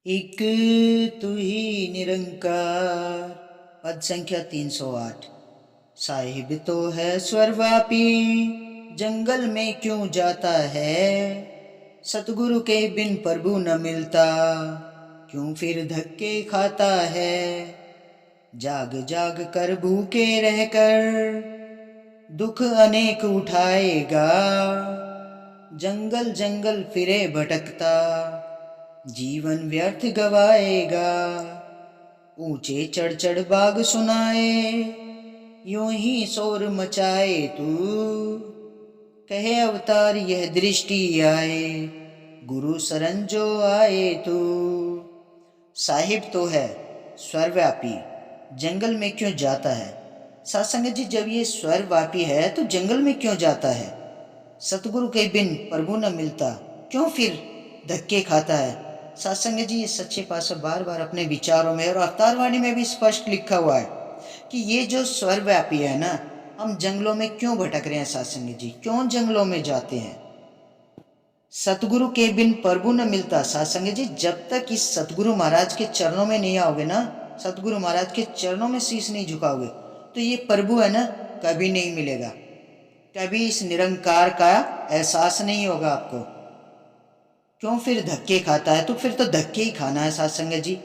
एक तू ही निरंकार। पद संख्या 308। साहिब तो है स्वर्वापी, जंगल में क्यों जाता है। सतगुरु के बिन प्रभु न मिलता, क्यों फिर धक्के खाता है। जाग जाग कर भूखे रहकर, दुख अनेक उठाएगा। जंगल जंगल फिरे भटकता, जीवन व्यर्थ गवाएगा। ऊंचे चढ़ चढ़ बाग सुनाए, यूं ही शोर मचाए तू। कहे अवतार यह दृष्टि आए, गुरु शरण जो आए तू। साहिब तो है सर्वव्यापी, जंगल में क्यों जाता है। सासंग जी, जब ये सर्वव्यापी है तो जंगल में क्यों जाता है। सतगुरु के बिन प्रभु न मिलता, क्यों फिर धक्के खाता है। सत्संग जी, ये सच्चे पातशाह बार बार अपने विचारों में और अवतारवाणी में भी स्पष्ट लिखा हुआ है कि ये जो सर्वव्यापी है ना, हम जंगलों में क्यों भटक रहे हैं। सत्संग जी, क्यों जंगलों में जाते हैं। सतगुरु के बिन प्रभु न मिलता। सत्संग जी, जब तक इस सतगुरु महाराज के चरणों में नहीं आओगे ना, सतगुरु महाराज के चरणों में शीश नहीं झुकाओगे, तो ये प्रभु है ना, कभी नहीं मिलेगा। कभी इस निरंकार का एहसास नहीं होगा आपको। क्यों फिर धक्के खाता है, तो फिर तो धक्के ही खाना है। सत्संग जी,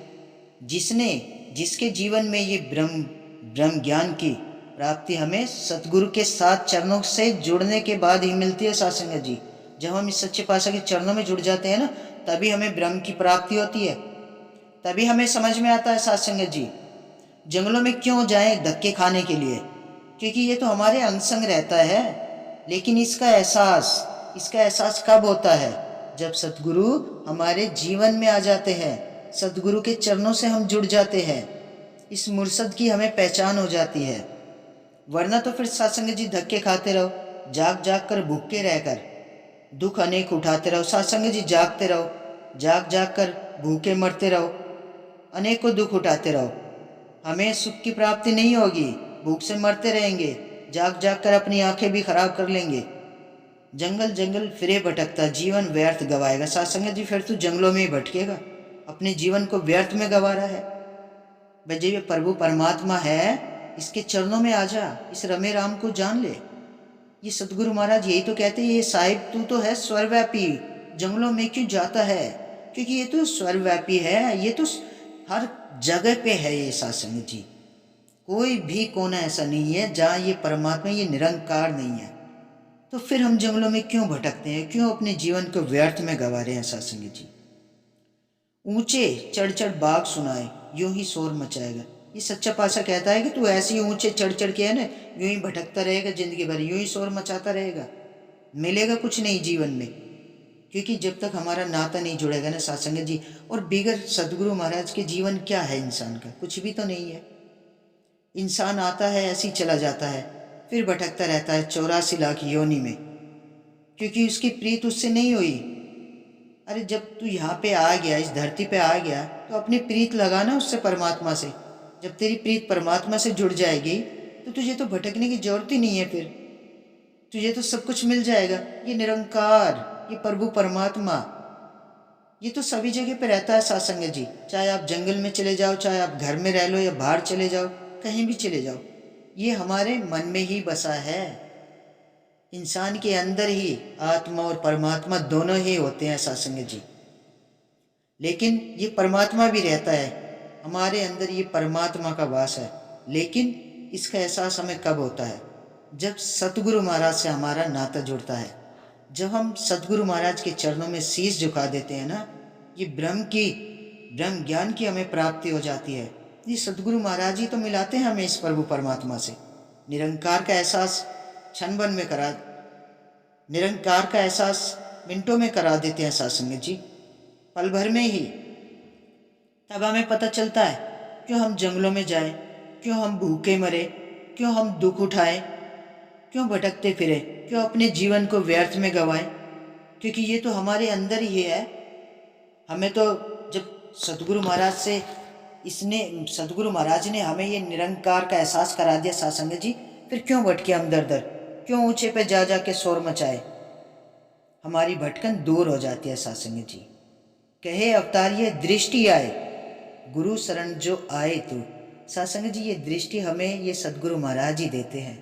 जिसके जीवन में ये ब्रह्म ब्रह्म ज्ञान की प्राप्ति हमें सतगुरु के साथ चरणों से जुड़ने के बाद ही मिलती है। सत्संग जी, जब हम इस सच्चे पातशाह के चरणों में जुड़ जाते हैं ना, तभी हमें ब्रह्म की प्राप्ति होती है। तभी हमें समझ में आता है। सत्संग जी, जंगलों में क्यों जाएं धक्के खाने के लिए, क्योंकि ये तो हमारे अंग संग रहता है। लेकिन इसका एहसास कब होता है, जब सतगुरु हमारे जीवन में आ जाते हैं, सतगुरु के चरणों से हम जुड़ जाते हैं, इस मुर्शद की हमें पहचान हो जाती है। वरना तो फिर सत्संग जी धक्के खाते रहो, जाग जाग कर भूखे रहकर दुख अनेक उठाते रहो। सत्संग जी, जागते रहो, जाग जाग कर भूखे मरते रहो, अनेकों दुख उठाते रहो, हमें सुख की प्राप्ति नहीं होगी। भूख से मरते रहेंगे, जाग जाग कर अपनी आंखें भी खराब कर लेंगे। जंगल जंगल फिरे भटकता, जीवन व्यर्थ गवाएगा। सत्संग जी, फिर तू जंगलों में ही भटकेगा, अपने जीवन को व्यर्थ में गवा रहा है। भाई, जब ये प्रभु परमात्मा है, इसके चरणों में आ जा, इस रमे राम को जान ले। ये सतगुरु महाराज यही तो कहते हैं, ये साहिब तू तो है सर्वव्यापी, जंगलों में क्यों जाता है। क्योंकि ये तो सर्वव्यापी है, ये तो हर जगह पे है। ये सत्संग जी, कोई भी कोना ऐसा नहीं है जहाँ ये परमात्मा, ये निरंकार नहीं है। तो फिर हम जंगलों में क्यों भटकते हैं, क्यों अपने जीवन को व्यर्थ में गंवा रहे हैं। सत्संग जी, ऊंचे चढ़ चढ़ बाग सुनाए, यूं ही शोर मचाएगा। ये सच्चा पातशाह कहता है कि तू ऐसे ही ऊंचे चढ़ चढ़ के है ना, यूं ही भटकता रहेगा जिंदगी भर, यूं ही शोर मचाता रहेगा, मिलेगा कुछ नहीं जीवन में। क्योंकि जब तक हमारा नाता नहीं जुड़ेगा ना सत्संग जी, और बिगर सदगुरु महाराज के जीवन क्या है इंसान का, कुछ भी तो नहीं है। इंसान आता है ऐसे ही चला जाता है, फिर भटकता रहता है 84 लाख योनि में, क्योंकि उसकी प्रीत उससे नहीं हुई। अरे, जब तू यहाँ पे आ गया, इस धरती पे आ गया, तो अपनी प्रीत लगाना उससे, परमात्मा से। जब तेरी प्रीत परमात्मा से जुड़ जाएगी, तो तुझे तो भटकने की जरूरत ही नहीं है। फिर तुझे तो सब कुछ मिल जाएगा। ये निरंकार, ये प्रभु परमात्मा, ये तो सभी जगह पे रहता है। सत्संग जी, चाहे आप जंगल में चले जाओ, चाहे आप घर में रह लो या बाहर चले जाओ, कहीं भी चले जाओ, ये हमारे मन में ही बसा है। इंसान के अंदर ही आत्मा और परमात्मा दोनों ही होते हैं। सत्संग जी, लेकिन ये परमात्मा भी रहता है हमारे अंदर, ये परमात्मा का वास है। लेकिन इसका एहसास हमें कब होता है, जब सतगुरु महाराज से हमारा नाता जुड़ता है, जब हम सतगुरु महाराज के चरणों में शीश झुका देते हैं ना, ये ब्रह्म ज्ञान की हमें प्राप्ति हो जाती है। ये सतगुरु महाराज ही तो मिलाते हैं हमें इस प्रभु परमात्मा से। निरंकार का एहसास क्षण भर में करा निरंकार का एहसास मिनटों में करा देते हैं सत्संग जी, पल भर में ही। तब हमें पता चलता है क्यों हम जंगलों में जाए, क्यों हम भूखे मरे, क्यों हम दुख उठाए, क्यों भटकते फिरे, क्यों अपने जीवन को व्यर्थ में गवाए। क्योंकि ये तो हमारे अंदर ही है। हमें तो जब सतगुरु महाराज से सतगुरु महाराज ने हमें ये निरंकार का एहसास करा दिया सत्संग जी, फिर क्यों भटके हम दर दर, क्यों ऊंचे पे जा के शोर मचाए। हमारी भटकन दूर हो जाती है सत्संग जी। कहे अवतार ये दृष्टि आए, गुरु शरण जो आए तू। सासंग जी, ये दृष्टि हमें ये सदगुरु महाराज ही देते हैं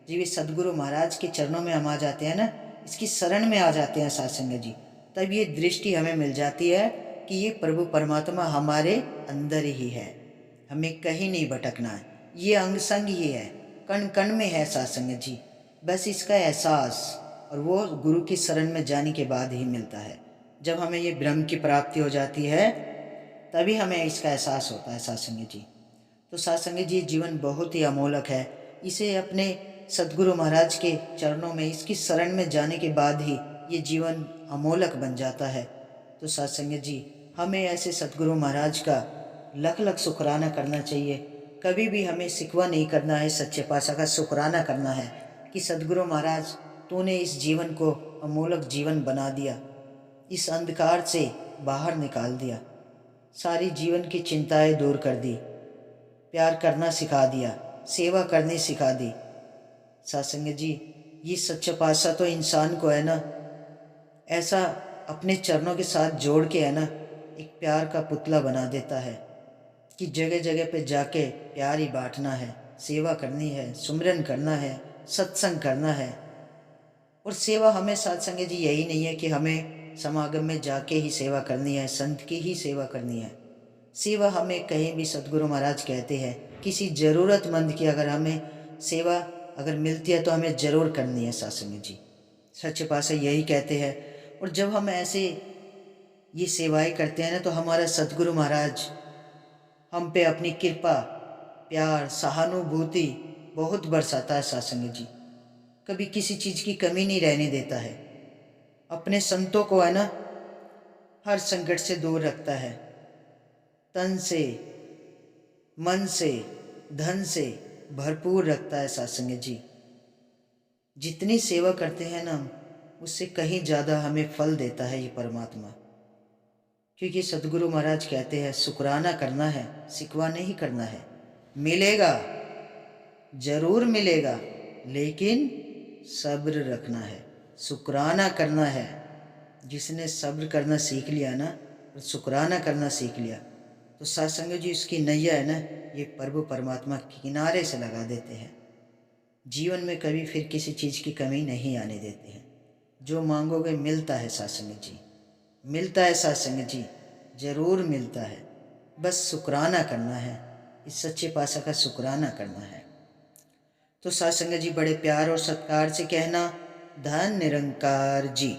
जी। वे सदगुरु महाराज के चरणों में हम आ जाते हैं ना, इसकी शरण में आ जाते हैं सासंग जी, तब ये दृष्टि हमें मिल जाती है कि ये प्रभु परमात्मा हमारे अंदर ही है, हमें कहीं नहीं भटकना है। ये अंग संग ही है, कण कण में है सासंग जी। बस इसका एहसास और वो गुरु की शरण में जाने के बाद ही मिलता है। जब हमें ये ब्रह्म की प्राप्ति हो जाती है तभी हमें इसका एहसास होता है सासंग जी। तो सासंग जी, जीवन बहुत ही अमोलक है। इसे अपने सदगुरु महाराज के चरणों में, इसकी शरण में जाने के बाद ही ये जीवन अमोलक बन जाता है। तो सत्संग जी, हमें ऐसे सतगुरु महाराज का लख लख शुक्राना करना चाहिए। कभी भी हमें सिकवा नहीं करना है, सच्चे पातशाह का शुक्राना करना है कि सतगुरु महाराज, तूने इस जीवन को अमोलक जीवन बना दिया, इस अंधकार से बाहर निकाल दिया, सारी जीवन की चिंताएं दूर कर दी, प्यार करना सिखा दिया, सेवा करनी सिखा दी। सत्संग जी, ये सच्चा पातशाह तो इंसान को है ना ऐसा अपने चरणों के साथ जोड़ के है ना एक प्यार का पुतला बना देता है कि जगह जगह पे जाके प्यार ही बांटना है, सेवा करनी है, सुमिरन करना है, सत्संग करना है। और सेवा हमें सत्संग जी यही नहीं है कि हमें समागम में जाके ही सेवा करनी है, संत की ही सेवा करनी है। सेवा हमें कहीं भी, सतगुरु महाराज कहते हैं, किसी ज़रूरतमंद की अगर हमें सेवा अगर मिलती है तो हमें ज़रूर करनी है सत्संग जी। सच्चे पातशाह यही कहते हैं। और जब हम ऐसे ये सेवाएं करते हैं ना तो हमारा सतगुरु महाराज हम पे अपनी कृपा, प्यार, सहानुभूति बहुत बरसाता है सत्संग जी। कभी किसी चीज़ की कमी नहीं रहने देता है। अपने संतों को है ना हर संकट से दूर रखता है, तन से, मन से, धन से भरपूर रखता है सत्संग जी। जितनी सेवा करते हैं ना हम, उससे कहीं ज़्यादा हमें फल देता है ये परमात्मा। क्योंकि सदगुरु महाराज कहते हैं शुक्राना करना है, सिकवा नहीं करना है। मिलेगा, जरूर मिलेगा, लेकिन सब्र रखना है, शुक्राना करना है। जिसने सब्र करना सीख लिया ना और शुक्राना करना सीख लिया तो सत्संग जी, उसकी नैया है ना ये प्रभु परमात्मा किनारे से लगा देते हैं। जीवन में कभी फिर किसी चीज़ की कमी नहीं आने देते हैं। जो मांगोगे मिलता है सत्संग जी, मिलता है सत्संग जी, ज़रूर मिलता है। बस शुक्राना करना है, इस सच्चे पातशाह का शुक्राना करना है। तो सत्संग जी, बड़े प्यार और सत्कार से कहना, धन निरंकार जी।